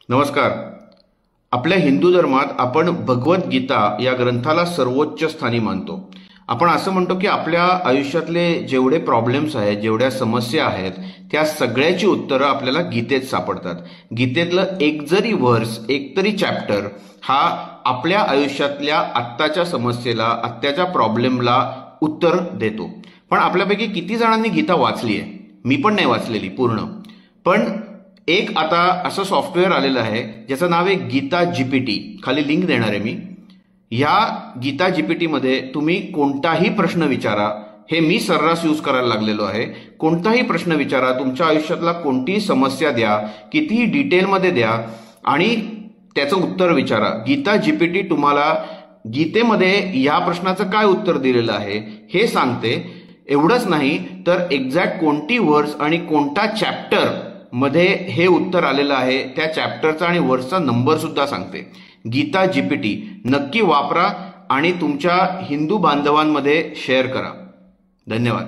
नमस्कार. आपल्या हिंदू धर्मात आपण भगवद्गीता या ग्रंथाला सर्वोच्च स्थानी मानतो. आपण असं म्हणतो की आपल्या आयुष्यातले जेवढे प्रॉब्लेम्स आहेत, जेवढ्या समस्या आहेत, त्या सगळ्याची उत्तरं आपल्याला गीतेत सापडतात. गीतेतलं एक जरी वर्स, एक तरी चॅप्टर हा आपल्या आयुष्यातल्या आत्ताच्या समस्येला, आत्ताच्या प्रॉब्लेमला उत्तर देतो. पण आपल्यापैकी किती जणांनी गीता वाचली आहे? मी पण नाही वाचलेली पूर्ण. पण एक आता असं सॉफ्टवेअर आलेलं आहे ज्याचं नाव आहे गीता जीपीटी. खाली लिंक देणार आहे मी. ह्या गीता जीपीटी मध्ये तुम्ही कोणताही प्रश्न विचारा. हे मी सर्रास यूज करायला लागलेलो आहे. कोणताही प्रश्न विचारा, तुमच्या आयुष्यातला कोणतीही समस्या द्या, कितीही डिटेलमध्ये द्या आणि त्याचं उत्तर विचारा. गीता जीपीटी तुम्हाला गीतेमध्ये या प्रश्नाचं काय उत्तर दिलेलं आहे हे सांगते. एवढंच नाही तर एक्झॅक्ट कोणती वर्स आणि कोणता चॅप्टर मध्ये हे उत्तर आलेलं आहे त्या चॅप्टरचा आणि वर्सचा नंबर सुद्धा सांगते. गीता जीपीटी नक्की वापरा आणि तुमच्या हिंदू बांधवांमध्ये शेअर करा. धन्यवाद.